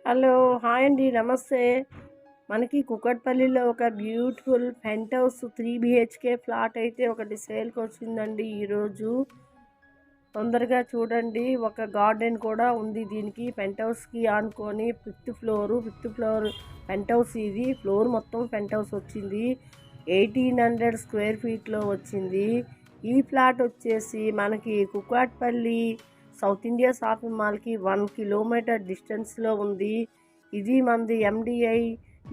Hello! Hi అండి. నమస్తే. మనకి కూకట్పల్లిలో ఒక beautiful penthouse 3 BHK flat అయితే ఒకటి సేల్‌కొచ్చిందండి ఈరోజు. తొందరగా చూడండి. ఒక గార్డెన్ కూడా ఉంది దీనికి. పెంట్ హౌస్‌కి ఆనుకొని ఫిఫ్త్ ఫ్లోర్ పెంట్ హౌస్ ఇది. ఫ్లోర్ మొత్తం పెంట్ హౌస్ వచ్చింది. 1800 స్క్వేర్ ఫీట్‌లో వచ్చింది. ఈ ఫ్లాట్ వచ్చేసి మనకి కూకట్పల్లి సౌత్ ఇండియా షాపింగ్ మాల్కి 1 కిలోమీటర్ డిస్టెన్స్లో ఉంది. ఇది మనది ఎండిఐ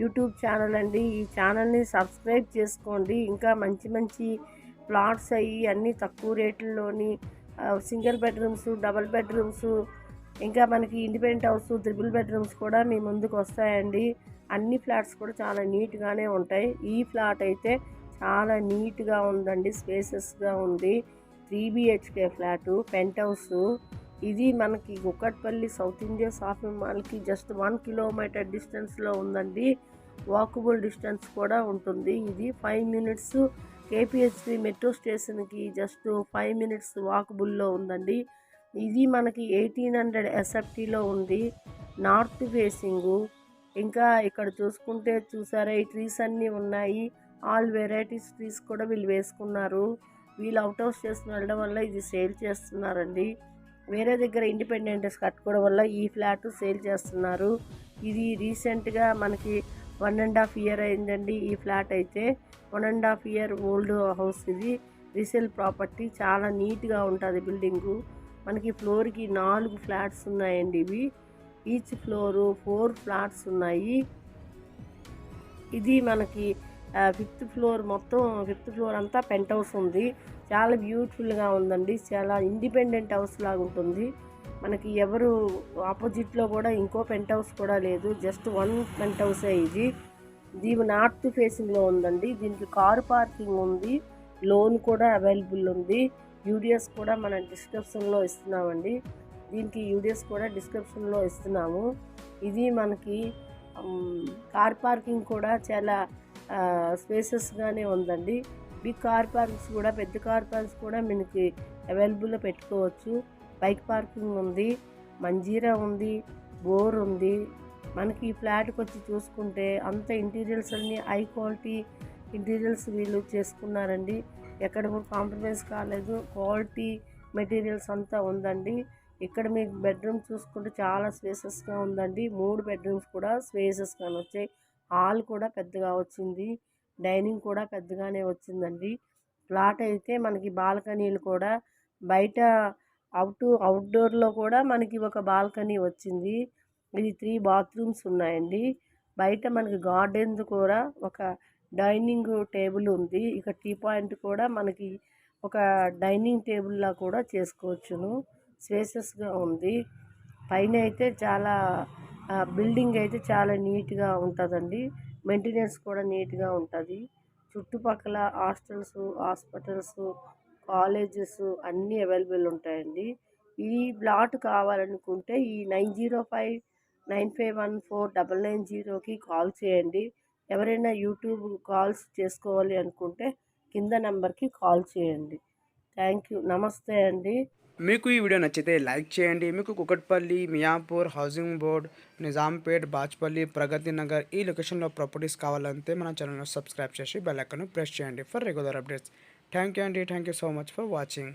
యూట్యూబ్ ఛానల్ అండి. ఈ ఛానల్ని సబ్స్క్రైబ్ చేసుకోండి. ఇంకా మంచి మంచి ప్లాట్స్ అయ్యి అన్నీ తక్కువ రేట్లలోని సింగిల్ బెడ్రూమ్స్, డబుల్ బెడ్రూమ్స్, ఇంకా మనకి ఇండిపెండెంట్ హౌస్, ట్రిపుల్ బెడ్రూమ్స్ కూడా మీ ముందుకు వస్తాయండి. అన్ని ఫ్లాట్స్ కూడా చాలా నీట్గానే ఉంటాయి. ఈ ఫ్లాట్ అయితే చాలా నీట్గా ఉందండి, స్పేసెస్గా ఉంది. 3 బీహెచ్కే ఫ్లాటు, పెంట్ హౌస్. ఇది మనకి కూకట్పల్లి సౌత్ ఇండియా షాపింగ్ మాల్కి జస్ట్ 1 కిలోమీటర్ డిస్టెన్స్లో ఉందండి. వాకబుల్ డిస్టెన్స్ కూడా ఉంటుంది. ఇది 5 మినిట్స్ కేపీహెచ్పి మెట్రో స్టేషన్కి జస్ట్ 5 మినిట్స్ వాకబుల్లో ఉందండి. ఇది మనకి 1800 ఎస్ఎఫ్టీలో ఉంది. North facing. ఇంకా ఇక్కడ చూసారా ఈ ట్రీస్ అన్నీ ఉన్నాయి. ఆల్ వెరైటీస్ ట్రీస్ కూడా వీళ్ళు వేసుకున్నారు. వీళ్ళు అవుట్ ఆఫ్ స్టేషన్ వెళ్ళడం వల్ల ఇది సేల్ చేస్తున్నారండి. వేరే దగ్గర ఇండిపెండెంట్స్ కట్టుకోవడం వల్ల ఈ ఫ్లాట్ సేల్ చేస్తున్నారు. ఇది రీసెంట్గా మనకి 1.5 ఇయర్ అయిందండి. ఈ ఫ్లాట్ అయితే 1.5 ఇయర్ ఓల్డ్ హౌస్. ఇది రీసేల్ ప్రాపర్టీ. చాలా నీట్గా ఉంటుంది బిల్డింగు. మనకి ఫ్లోర్కి 4 ఫ్లాట్స్ ఉన్నాయండి. ఇవి ఈచ్ ఫ్లోరు 4 ఫ్లాట్స్ ఉన్నాయి. ఇది మనకి ఫిఫ్త్ ఫ్లోర్ అంతా పెంట్ హౌస్ ఉంది. చాలా బ్యూటిఫుల్గా ఉందండి. చాలా ఇండిపెండెంట్ హౌస్ లాగా ఉంటుంది. మనకి ఎవరు ఆపోజిట్లో కూడా ఇంకో పెంట్ హౌస్ కూడా లేదు. జస్ట్ 1 పెంట్ హౌసే ఇది. ఇది నార్త్ ఫేసింగ్లో ఉందండి. దీనికి కారు పార్కింగ్ ఉంది. లోన్ కూడా అవైలబుల్ ఉంది. యూడిఎస్ కూడా మన డిస్క్రిప్షన్లో ఇస్తున్నామండి. దీనికి యూడిఎస్ కూడా డిస్క్రిప్షన్లో ఇస్తున్నాము. ఇది మనకి కార్ పార్కింగ్ కూడా చాలా స్పేసెస్గానే ఉందండి. బిగ్ కార్ పార్క్స్ కూడా, పెద్ద కార్ పార్క్స్ కూడా మనకి అవైలబుల్లో పెట్టుకోవచ్చు. బైక్ పార్కింగ్ ఉంది, మంజీరా ఉంది, బోర్ ఉంది. మనకి ఈ ఫ్లాట్కి వచ్చి చూసుకుంటే అంత ఇంటీరియర్స్ అన్నీ హై క్వాలిటీ ఇంటీరియర్స్ వీళ్ళు చేసుకున్నారండి. ఎక్కడ కూడా కాంప్రమైజ్ కాలేదు. క్వాలిటీ మెటీరియల్స్ అంతా ఉందండి. ఇక్కడ మీకు బెడ్రూమ్ చూసుకుంటే చాలా స్పేసెస్గా ఉందండి. 3 బెడ్రూమ్స్ కూడా స్పేసెస్గానే వచ్చాయి. హాల్ కూడా పెద్దగా వచ్చింది. డైనింగ్ కూడా పెద్దగానే వచ్చిందండి. ఫ్లాట్ అయితే మనకి బాల్కనీలు కూడా బయట అవుట్డోర్లో కూడా మనకి ఒక బాల్కనీ వచ్చింది. ఇది 3 బాత్రూమ్స్ ఉన్నాయండి. బయట మనకి గార్డెన్ కూడా ఒక డైనింగ్ టేబుల్ ఉంది. ఇక టీ పాయింట్ కూడా మనకి ఒక డైనింగ్ టేబుల్లా కూడా చేసుకోవచ్చును. స్పేసెస్గా ఉంది. పైన అయితే చాలా బిల్డింగ్ అయితే చాలా నీట్గా ఉంటుందండి. మెయింటెనెన్స్ కూడా నీట్గా ఉంటుంది. చుట్టుపక్కల హాస్పిటల్స్, కాలేజెస్ అన్నీ అవైలబుల్ ఉంటాయండి. ఈ ప్లాట్ కావాలనుకుంటే ఈ 9059514990కి కాల్ చేయండి. ఎవరైనా యూట్యూబ్ కాల్స్ చేసుకోవాలి అనుకుంటే కింద నెంబర్కి కాల్ చేయండి. Thank you. నమస్తే అండి. మీకు ఈ వీడియో నచ్చితే లైక్ చేయండి. మీకు కుకట్పల్లి, మియాపూర్, హౌసింగ్ బోర్డ్, నిజాంపేట్, బాచ్పల్లి, ప్రగతి నగర్ ఈ లొకేషన్లో ప్రాపర్టీస్ కావాలంటే మన ఛానల్ను సబ్స్క్రైబ్ చేసి బెల్ ఐకాన్ ప్రెస్ చేయండి for regular updates. Thank you అండి. Thank you so much for watching.